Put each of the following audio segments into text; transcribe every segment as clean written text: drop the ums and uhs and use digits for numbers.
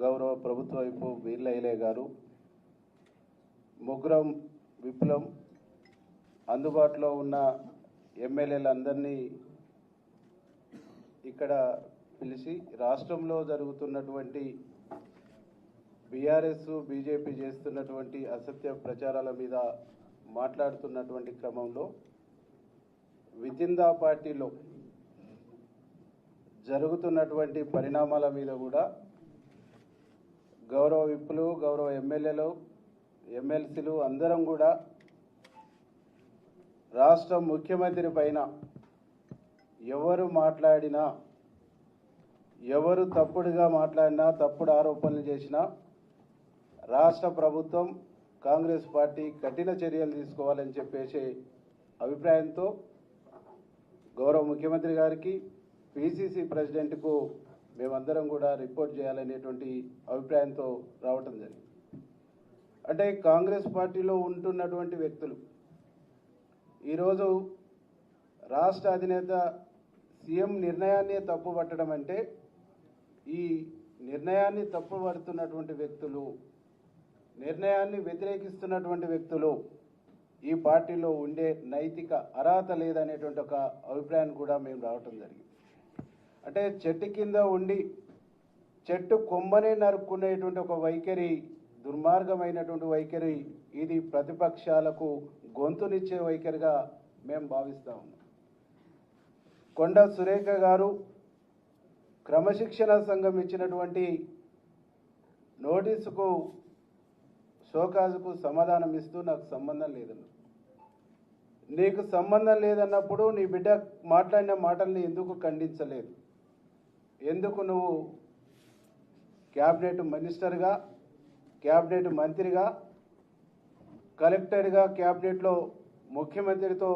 గౌరవ ప్రభుత్వ వైపు వీర్లయ్య గారు ముగ్గురం విప్లవం అందుబాటులో ఉన్న ఎమ్మెల్యేలందరినీ ఇక్కడ పిలిచి రాష్ట్రంలో జరుగుతున్నటువంటి బీఆర్ఎస్ బీజేపీ చేస్తున్నటువంటి అసత్య ప్రచారాల మీద మాట్లాడుతున్నటువంటి క్రమంలో వితిన్ ద పార్టీలో జరుగుతున్నటువంటి పరిణామాల మీద కూడా గౌరవ విప్పులు గౌరవ ఎమ్మెల్యేలు ఎమ్మెల్సీలు అందరం కూడా రాష్ట్ర ముఖ్యమంత్రి పైన ఎవరు మాట్లాడినా ఎవరు తప్పుడుగా మాట్లాడినా తప్పుడు ఆరోపణలు చేసినా రాష్ట్ర ప్రభుత్వం కాంగ్రెస్ పార్టీ కఠిన చర్యలు తీసుకోవాలని చెప్పేసి అభిప్రాయంతో గౌరవ ముఖ్యమంత్రి గారికి పిసిసి ప్రెసిడెంట్కు మేమందరం కూడా రిపోర్ట్ చేయాలనేటువంటి అభిప్రాయంతో రావటం జరిగింది. అంటే కాంగ్రెస్ పార్టీలో ఉంటున్నటువంటి వ్యక్తులు ఈరోజు రాష్ట్ర అధినేత సీఎం నిర్ణయాన్ని తప్పుపట్టడం అంటే ఈ నిర్ణయాన్ని తప్పుపడుతున్నటువంటి వ్యక్తులు నిర్ణయాన్ని వ్యతిరేకిస్తున్నటువంటి వ్యక్తులు ఈ పార్టీలో ఉండే నైతిక అర్హత లేదనేటువంటి ఒక అభిప్రాయాన్ని కూడా మేము రావటం జరిగింది. అంటే చెట్టు కింద ఉండి చెట్టు కొమ్మనే నరుక్కునేటువంటి ఒక వైఖరి దుర్మార్గమైనటువంటి వైఖరి ఇది ప్రతిపక్షాలకు గొంతునిచ్చే వైఖరిగా మేము భావిస్తా ఉన్నాం. కొండ సురేఖ గారు క్రమశిక్షణ సంఘం ఇచ్చినటువంటి నోటీసుకు షోకాజుకు సమాధానం ఇస్తూ నాకు సంబంధం లేదన్న, నీకు సంబంధం లేదన్నప్పుడు నీ బిడ్డ మాట్లాడిన మాటల్ని ఎందుకు ఖండించలేదు? ఎందుకు నువ్వు క్యాబినెట్ మినిస్టర్గా క్యాబినెట్ మంత్రిగా కలెక్టర్గా క్యాబినెట్లో ముఖ్యమంత్రితో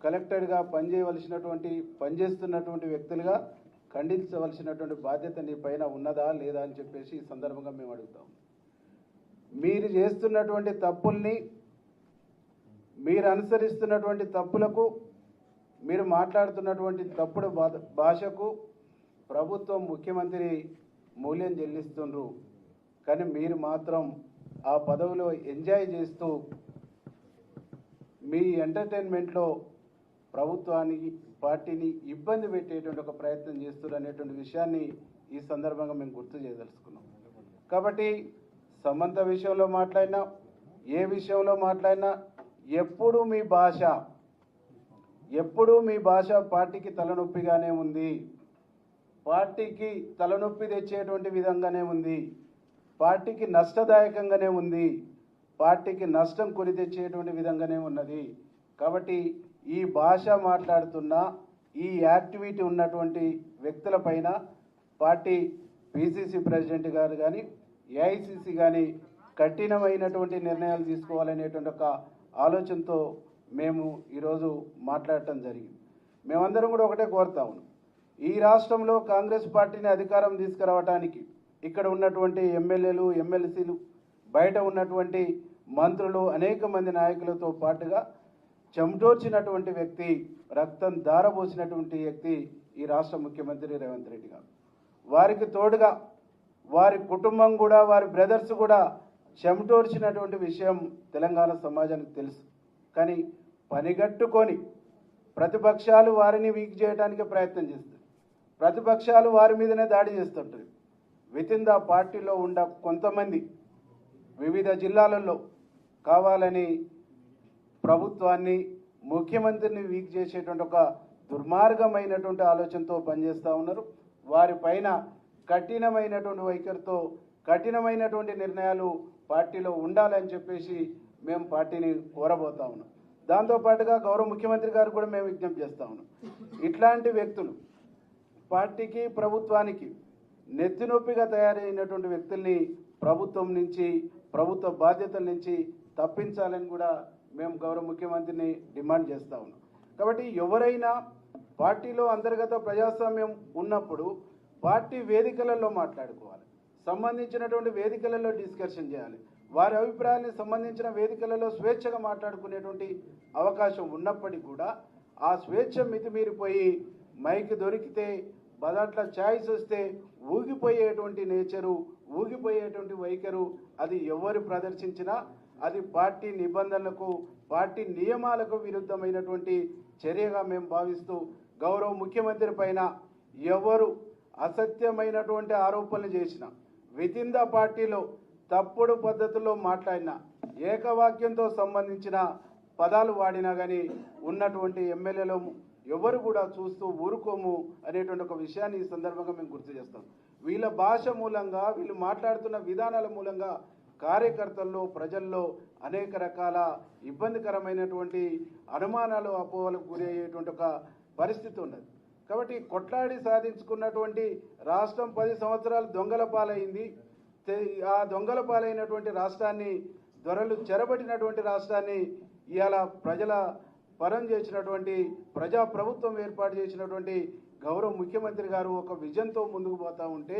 కలెక్టర్గా పనిచేస్తున్నటువంటి వ్యక్తులుగా ఖండించవలసినటువంటి బాధ్యత నీ పైన ఉన్నదా లేదా అని చెప్పేసి ఈ సందర్భంగా మేము అడుగుతాం. మీరు చేస్తున్నటువంటి తప్పుల్ని మీరు అనుసరిస్తున్నటువంటి తప్పులకు మీరు మాట్లాడుతున్నటువంటి తప్పుడు భాషకు ప్రభుత్వం ముఖ్యమంత్రి మూల్యం చెల్లిస్తుండ్రు. కానీ మీరు మాత్రం ఆ పదవిలో ఎంజాయ్ చేస్తూ మీ ఎంటర్టైన్మెంట్లో ప్రభుత్వానికి పార్టీని ఇబ్బంది పెట్టేటువంటి ఒక ప్రయత్నం చేస్తున్నారు అనేటువంటి విషయాన్ని ఈ సందర్భంగా మేము గుర్తు చేయదలుచుకున్నాం. కాబట్టి సమంత విషయంలో మాట్లాడినా ఏ విషయంలో మాట్లాడినా ఎప్పుడూ మీ భాష పార్టీకి తలనొప్పిగానే ఉంది, పార్టీకి తలనొప్పి తెచ్చేటువంటి విధంగానే ఉంది, పార్టీకి నష్టదాయకంగానే ఉంది, పార్టీకి నష్టం కొని తెచ్చేటువంటి విధంగానే ఉన్నది. కాబట్టి ఈ భాష మాట్లాడుతున్న ఈ యాక్టివిటీ ఉన్నటువంటి వ్యక్తులపైన పార్టీ పిసిసి ప్రెసిడెంట్ గారు కానీ ఏఐసిసి కానీ కఠినమైనటువంటి నిర్ణయాలు తీసుకోవాలనేటువంటి ఒక ఆలోచనతో మేము ఈరోజు మాట్లాడటం జరిగింది. మేమందరం కూడా ఒకటే కోరుతా ఉన్నాం, ఈ రాష్ట్రంలో కాంగ్రెస్ పార్టీని అధికారం తీసుకురావడానికి ఇక్కడ ఉన్నటువంటి ఎమ్మెల్యేలు ఎమ్మెల్సీలు బయట ఉన్నటువంటి మంత్రులు అనేక మంది నాయకులతో పాటుగా చెమటోర్చినటువంటి వ్యక్తి రక్తం ధారపోసినటువంటి వ్యక్తి ఈ రాష్ట్ర ముఖ్యమంత్రి రేవంత్ రెడ్డి గారు. వారికి తోడుగా వారి కుటుంబం కూడా వారి బ్రదర్స్ కూడా చెమటోర్చినటువంటి విషయం తెలంగాణ సమాజానికి తెలుసు. కానీ పనిగట్టుకొని ప్రతిపక్షాలు వారిని వీక్ చేయడానికి ప్రయత్నం చేస్తారు, ప్రతిపక్షాలు వారి మీదనే దాడి చేస్తుంటారు. వితిన్ ద పార్టీలో ఉన్న కొంతమంది వివిధ జిల్లాలలో కావాలని ప్రభుత్వాన్ని ముఖ్యమంత్రిని వీక్ చేసేటువంటి ఒక దుర్మార్గమైనటువంటి ఆలోచనతో పనిచేస్తూ ఉన్నారు. వారిపైన కఠినమైనటువంటి వైఖరితో కఠినమైనటువంటి నిర్ణయాలు పార్టీలో ఉండాలని చెప్పేసి మేము పార్టీని కోరబోతా ఉన్నాం. దాంతోపాటుగా గౌరవ ముఖ్యమంత్రి గారు కూడా మేము విజ్ఞప్తి చేస్తూ ఉన్నాం, ఇట్లాంటి వ్యక్తులు పార్టీకి ప్రభుత్వానికి నెత్తినొప్పిగా తయారైనటువంటి వ్యక్తుల్ని ప్రభుత్వం నుంచి ప్రభుత్వ బాధ్యతల నుంచి తప్పించాలని కూడా మేము గౌరవ ముఖ్యమంత్రిని డిమాండ్ చేస్తూ ఉన్నాం. కాబట్టి ఎవరైనా పార్టీలో అంతర్గత ప్రజాస్వామ్యం ఉన్నప్పుడు పార్టీ వేదికలలో మాట్లాడుకోవాలి, సంబంధించినటువంటి వేదికలలో డిస్కషన్ చేయాలి, వారి అభిప్రాయాలకు సంబంధించిన వేదికలలో స్వేచ్ఛగా మాట్లాడుకునేటువంటి అవకాశం ఉన్నప్పటికీ కూడా ఆ స్వేచ్ఛ మితిమీరిపోయి మైక్ దొరికితే బదాట్ల ఛాయిస్ వస్తే ఊగిపోయేటువంటి నేచరు, ఊగిపోయేటువంటి వైఖరు అది ఎవరు ప్రదర్శించినా అది పార్టీ నిబంధనలకు, పార్టీ నియమాలకు విరుద్ధమైనటువంటి చర్యగా మేము భావిస్తూ గౌరవ ముఖ్యమంత్రి పైన ఎవరు అసత్యమైనటువంటి ఆరోపణలు చేసినా, వితిన్ ద పార్టీలో తప్పుడు పద్ధతుల్లో మాట్లాడినా, ఏకవాక్యంతో సంబంధించిన పదాలు వాడినా కానీ ఉన్నటువంటి ఎమ్మెల్యేలు ఎవరు కూడా చూస్తూ ఊరుకోము అనేటువంటి ఒక విషయాన్ని ఈ సందర్భంగా మేము గుర్తు చేస్తాం. వీళ్ళ భాష మూలంగా, వీళ్ళు మాట్లాడుతున్న విధానాల మూలంగా కార్యకర్తల్లో, ప్రజల్లో అనేక రకాల ఇబ్బందికరమైనటువంటి అనుమానాలు, అపోహలకు గురి అయ్యేటువంటి ఒక పరిస్థితి ఉన్నది. కాబట్టి కొట్లాడి సాధించుకున్నటువంటి రాష్ట్రం 10 సంవత్సరాలు దొంగల పాలైంది. ఆ దొంగల పాలైనటువంటి రాష్ట్రాన్ని, దొరలు చెరబట్టినటువంటి రాష్ట్రాన్ని ఇవాళ ప్రజల పరం చేసినటువంటి, ప్రజా ప్రభుత్వం ఏర్పాటు చేసినటువంటి గౌరవ ముఖ్యమంత్రి గారు ఒక విజన్తో ముందుకు పోతూ ఉంటే,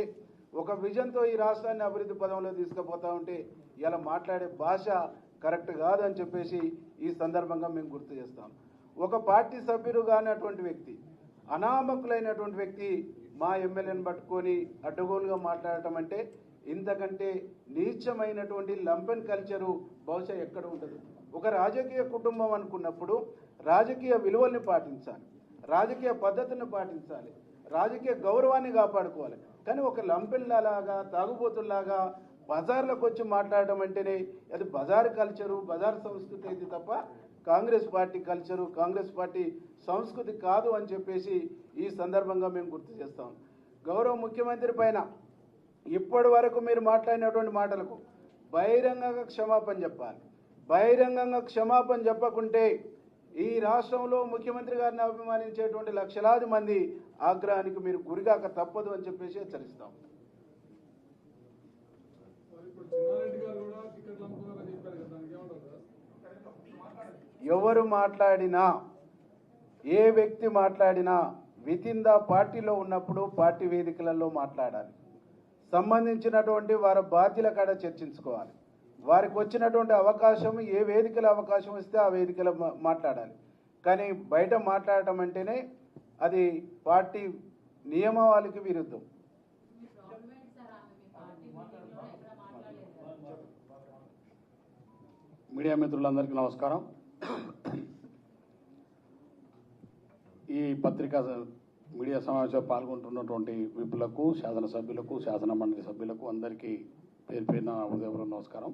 ఒక విజన్తో ఈ రాష్ట్రాన్ని అభివృద్ధి పదంలో తీసుకుపోతూ ఉంటే ఇలా మాట్లాడే భాష కరెక్ట్ కాదని చెప్పేసి ఈ సందర్భంగా మేము గుర్తు చేస్తాం. ఒక పార్టీ సభ్యుడు కానటువంటి వ్యక్తి, అనామకులైనటువంటి వ్యక్తి మా ఎమ్మెల్యేని పట్టుకొని అడ్డగోలుగా మాట్లాడటం అంటే ఇంతకంటే నీచమైనటువంటి లంపెన్ కల్చరు బహుశా ఎక్కడ ఉంటుంది. ఒక రాజకీయ కుటుంబం అనుకున్నప్పుడు రాజకీయ విలువల్ని పాటించాలి, రాజకీయ పద్ధతిని పాటించాలి, రాజకీయ గౌరవాన్ని కాపాడుకోవాలి. కానీ ఒక లంపెన్లాగా, తాగుబోతుల్లాగా బజార్లకు వచ్చి మాట్లాడడం అంటేనే అది బజార్ కల్చరు, బజార్ సంస్కృతి అయితే తప్ప Congress party culture, Congress party సంస్కృతి కాదు అని చెప్పేసి ఈ సందర్భంగా మేము గుర్తు చేస్తాం. గౌరవ ముఖ్యమంత్రి పైన ఇప్పటి వరకు మీరు మాట్లాడినటువంటి మాటలకు బహిరంగంగా క్షమాపణ చెప్పాలి. బహిరంగంగా క్షమాపణ చెప్పకుంటే ఈ రాష్ట్రంలో ముఖ్యమంత్రి గారిని అభిమానించేటువంటి లక్షలాది మంది ఆగ్రహానికి మీరు గురిగాక తప్పదు అని చెప్పేసి హెచ్చరిస్తాం. ఎవరు మాట్లాడినా, ఏ వ్యక్తి మాట్లాడినా వితిన్ ద పార్టీలో ఉన్నప్పుడు పార్టీ వేదికలలో మాట్లాడాలి. సంబంధించినటువంటి వారి బాధ్యుల కాడ చర్చించుకోవాలి. వారికి వచ్చినటువంటి అవకాశం, ఏ వేదికల అవకాశం ఇస్తే ఆ వేదికలో మాట్లాడాలి. కానీ బయట మాట్లాడటం అంటేనే అది పార్టీ నియమావళికి విరుద్ధం. మీడియా మిత్రులందరికీ నమస్కారం. ఈ పత్రికా మీడియా సమావేశంలో పాల్గొంటున్నటువంటి విపులకు, శాసనసభ్యులకు, శాసన మండలి సభ్యులకు అందరికీ పేరు పేరున హృదయపూర్వక నమస్కారం.